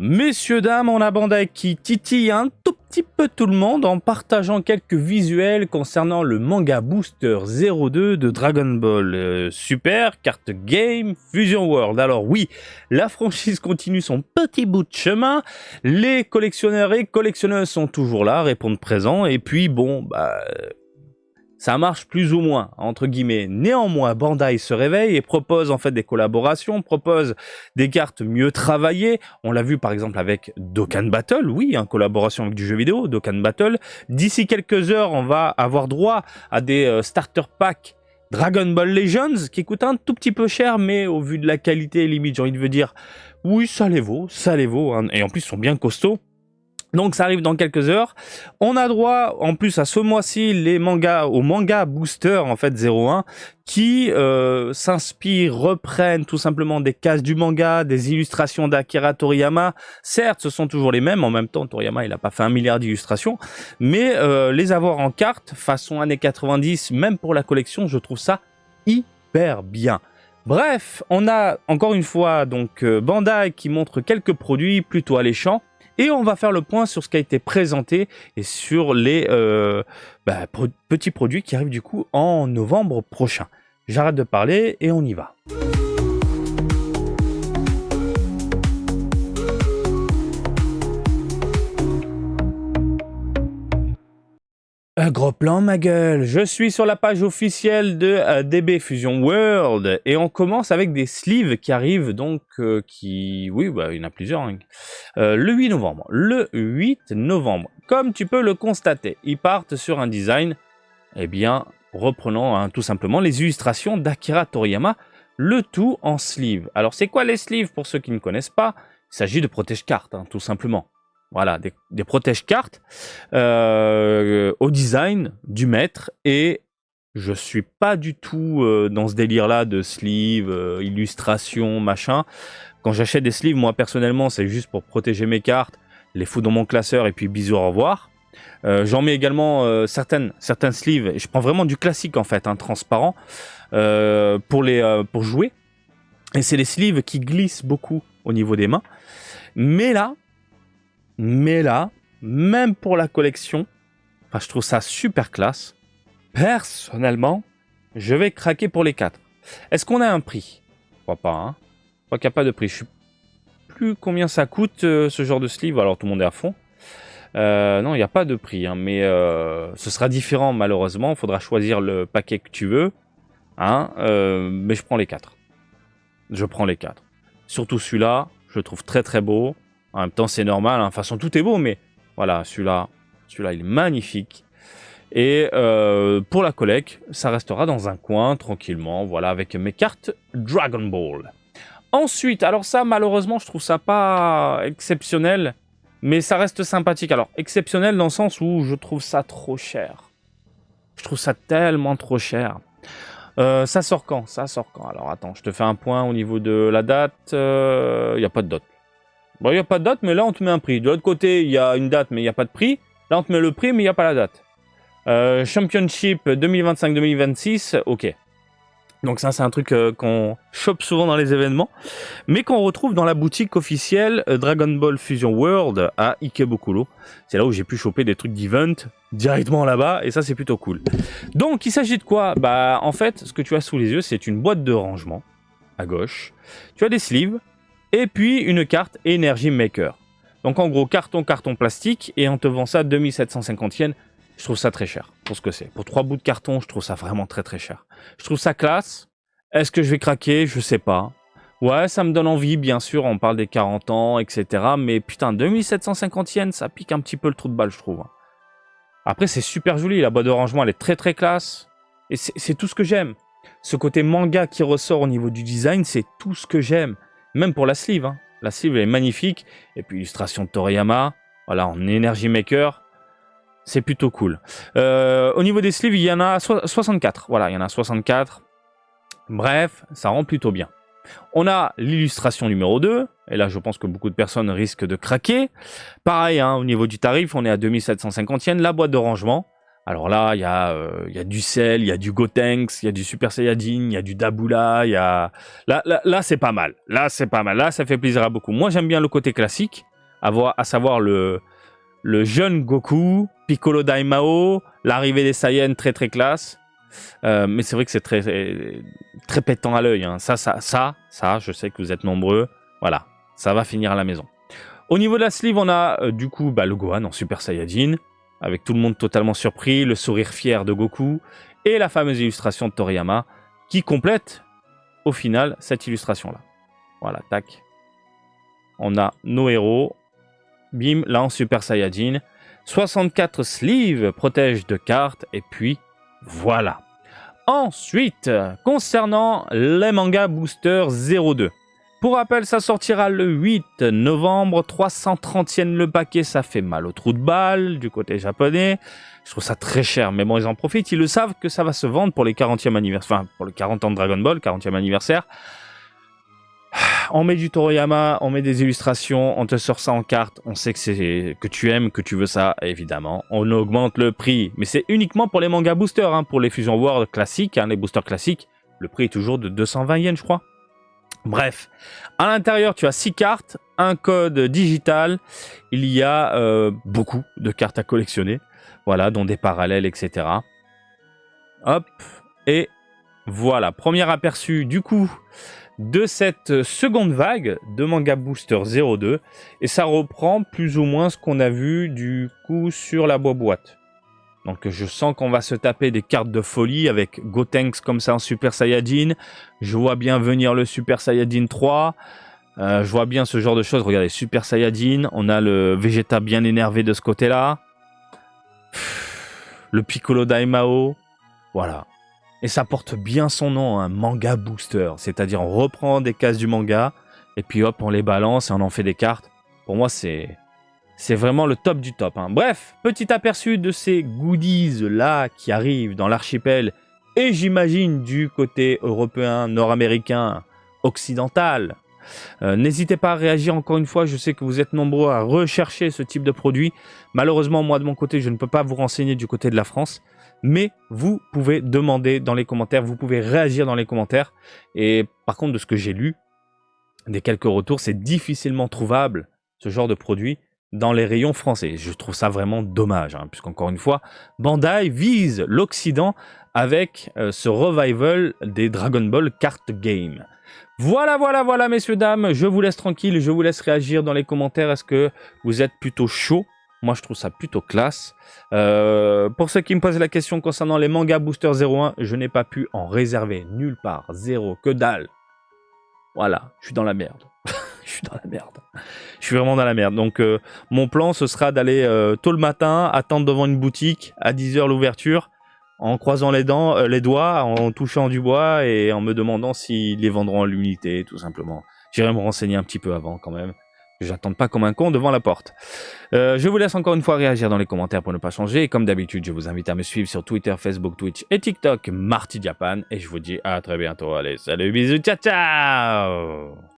Messieurs, dames, on a Bandai qui titille un tout petit peu tout le monde en partageant quelques visuels concernant le manga Booster 02 de Dragon Ball Super, carte game, Fusion World. Alors oui, la franchise continue son petit bout de chemin, les collectionneurs et collectionneuses sont toujours là, répondent présent, et puis bon, ça marche plus ou moins, entre guillemets. Néanmoins, Bandai se réveille et propose en fait des collaborations, propose des cartes mieux travaillées. On l'a vu par exemple avec Dokkan Battle, oui, en collaboration avec du jeu vidéo, Dokkan Battle. D'ici quelques heures, on va avoir droit à des starter packs Dragon Ball Legends qui coûtent un tout petit peu cher, mais au vu de la qualité, limite, j'ai envie de dire, oui, ça les vaut, hein. Et en plus, ils sont bien costauds. Donc ça arrive dans quelques heures. On a droit en plus à ce mois-ci au manga booster en fait 01 qui s'inspirent, reprennent tout simplement des cases du manga, des illustrations d'Akira Toriyama. Certes, ce sont toujours les mêmes. En même temps, Toriyama il a pas fait 1 milliard d'illustrations, mais les avoir en carte façon années 90, même pour la collection, je trouve ça hyper bien. Bref, on a encore une fois donc Bandai qui montre quelques produits plutôt alléchants. Et on va faire le point sur ce qui a été présenté et sur les petits produits qui arrivent du coup en novembre prochain. J'arrête de parler et on y va. Un gros plan, ma gueule. Je suis sur la page officielle de DB Fusion World et on commence avec des sleeves qui arrivent donc il y en a plusieurs. Hein. Le 8 novembre. Le 8 novembre. Comme tu peux le constater, ils partent sur un design, reprenant tout simplement les illustrations d'Akira Toriyama, le tout en sleeve. Alors c'est quoi les sleeves pour ceux qui ne connaissent pas? Il s'agit de protège-cartes, tout simplement. Voilà, des protège-cartes au design du maître, et je suis pas du tout dans ce délire-là de sleeve, illustration, machin. Quand j'achète des sleeves, moi personnellement, c'est juste pour protéger mes cartes, les foutre dans mon classeur et puis bisous, au revoir. J'en mets également certaines sleeves, et je prends vraiment du classique en fait, transparent, pour jouer. Et c'est les sleeves qui glissent beaucoup au niveau des mains. Mais là, même pour la collection, je trouve ça super classe. Personnellement, je vais craquer pour les 4. Est-ce qu'on a un prix? Je crois pas, hein. Je crois qu'il n'y a pas de prix. Je sais plus combien ça coûte ce genre de sleeve, alors tout le monde est à fond. Non, il n'y a pas de prix, mais ce sera différent malheureusement. Il faudra choisir le paquet que tu veux. Mais je prends les 4. Je prends les 4. Surtout celui-là, je le trouve très très beau. En même temps, c'est normal. De toute façon, tout est beau, mais voilà, celui-là, il est magnifique. Et pour la collecte, ça restera dans un coin, tranquillement, voilà, avec mes cartes Dragon Ball. Ensuite, alors ça, malheureusement, je trouve ça pas exceptionnel, mais ça reste sympathique. Alors, exceptionnel dans le sens où je trouve ça trop cher. Je trouve ça tellement trop cher. Ça sort quand? Alors, attends, je te fais un point au niveau de la date. Il n'y a pas de date. Bon, il n'y a pas de date, mais là, on te met un prix. De l'autre côté, il y a une date, mais il n'y a pas de prix. Là, on te met le prix, mais il n'y a pas la date. Championship 2025-2026, ok. Donc ça, c'est un truc qu'on chope souvent dans les événements, mais qu'on retrouve dans la boutique officielle Dragon Ball Fusion World à Ikebukuro. C'est là où j'ai pu choper des trucs d'event directement là-bas, et ça, c'est plutôt cool. Donc, il s'agit de quoi? En fait, ce que tu as sous les yeux, c'est une boîte de rangement, à gauche. Tu as des sleeves, et puis une carte Energy Maker. Donc en gros, carton plastique, et on te vend ça 2750 yens. Je trouve ça très cher pour ce que c'est. Pour 3 bouts de carton, je trouve ça vraiment très très cher. Je trouve ça classe. Est-ce que je vais craquer? Je sais pas. Ouais, ça me donne envie, bien sûr, on parle des 40 ans, etc. Mais putain, 2750 yens, ça pique un petit peu le trou de balle, je trouve. Après, c'est super joli, la boîte de rangement, elle est très très classe. Et c'est tout ce que j'aime. Ce côté manga qui ressort au niveau du design, c'est tout ce que j'aime. Même pour la sleeve, La sleeve, elle est magnifique. Et puis, illustration de Toriyama. Voilà, en Energy Maker. C'est plutôt cool. Au niveau des sleeves, il y en a 64. Voilà, il y en a 64. Bref, ça rend plutôt bien. On a l'illustration numéro 2. Et là, je pense que beaucoup de personnes risquent de craquer. Pareil, au niveau du tarif, on est à 2750 yens. La boîte de rangement. Alors là, il y a du Cell, il y a du Gotenks, il y a du Super Saiyajin, il y a du Dabula, il y a... Là c'est pas mal. Là, c'est pas mal. Là, ça fait plaisir à beaucoup. Moi, j'aime bien le côté classique, à savoir le jeune Goku, Piccolo Daimao, l'arrivée des Saiyans très très classe. Mais c'est vrai que c'est très pétant à l'œil. Hein. Ça, je sais que vous êtes nombreux. Voilà, ça va finir à la maison. Au niveau de la sleeve, on a du coup le Gohan en Super Saiyajin, avec tout le monde totalement surpris, le sourire fier de Goku, et la fameuse illustration de Toriyama, qui complète, au final, cette illustration-là. Voilà, tac. On a nos héros. Bim, là en Super Saiyajin. 64 sleeves protègent de cartes, et puis, voilà. Ensuite, concernant les mangas Booster 02. Pour rappel, ça sortira le 8 novembre, 330 yens le paquet, ça fait mal au trou de balle du côté japonais. Je trouve ça très cher, mais bon, ils en profitent, ils le savent que ça va se vendre pour les 40e anniversaire, enfin, pour le 40 ans de Dragon Ball, 40e anniversaire. On met du Toriyama, on met des illustrations, on te sort ça en carte, on sait que tu aimes, que tu veux ça, évidemment. On augmente le prix, mais c'est uniquement pour les mangas boosters, hein, pour les Fusion World classiques, hein, les boosters classiques. Le prix est toujours de 220 yens, je crois. Bref, à l'intérieur, tu as 6 cartes, un code digital. Il y a beaucoup de cartes à collectionner, voilà, dont des parallèles, etc. Hop, et voilà, premier aperçu du coup de cette seconde vague de Manga Booster 02, et ça reprend plus ou moins ce qu'on a vu du coup sur la boîte. Donc je sens qu'on va se taper des cartes de folie avec Gotenks comme ça en Super Saiyajin. Je vois bien venir le Super Saiyajin 3. Je vois bien ce genre de choses. Regardez, Super Saiyajin. On a le Vegeta bien énervé de ce côté-là. Le Piccolo Daimao. Voilà. Et ça porte bien son nom, un manga booster. C'est-à-dire on reprend des cases du manga et puis hop, on les balance et on en fait des cartes. Pour moi, c'est vraiment le top du top. Hein. Bref, petit aperçu de ces goodies-là qui arrivent dans l'archipel et j'imagine du côté européen, nord-américain, occidental. N'hésitez pas à réagir encore une fois, je sais que vous êtes nombreux à rechercher ce type de produit. Malheureusement, moi de mon côté, je ne peux pas vous renseigner du côté de la France. Mais vous pouvez demander dans les commentaires, vous pouvez réagir dans les commentaires. Et par contre, de ce que j'ai lu, des quelques retours, c'est difficilement trouvable, ce genre de produit, dans les rayons français. Je trouve ça vraiment dommage, hein, puisqu'encore une fois, Bandai vise l'Occident avec ce revival des Dragon Ball Card Game. Voilà, messieurs, dames, je vous laisse tranquille, je vous laisse réagir dans les commentaires. Est-ce que vous êtes plutôt chaud? Moi, je trouve ça plutôt classe. Pour ceux qui me posent la question concernant les mangas Booster 01, je n'ai pas pu en réserver nulle part. Zéro, que dalle. Voilà, je suis dans la merde. Je suis dans la merde. Je suis vraiment dans la merde. Donc, mon plan, ce sera d'aller tôt le matin, attendre devant une boutique, à 10 h l'ouverture, en croisant les doigts, en touchant du bois et en me demandant s'ils les vendront à l'unité, tout simplement. J'irai me renseigner un petit peu avant, quand même. J'attends pas comme un con devant la porte. Je vous laisse encore une fois réagir dans les commentaires pour ne pas changer. Et comme d'habitude, je vous invite à me suivre sur Twitter, Facebook, Twitch et TikTok, Marty Japan. Et je vous dis à très bientôt. Allez, salut, bisous, ciao, ciao!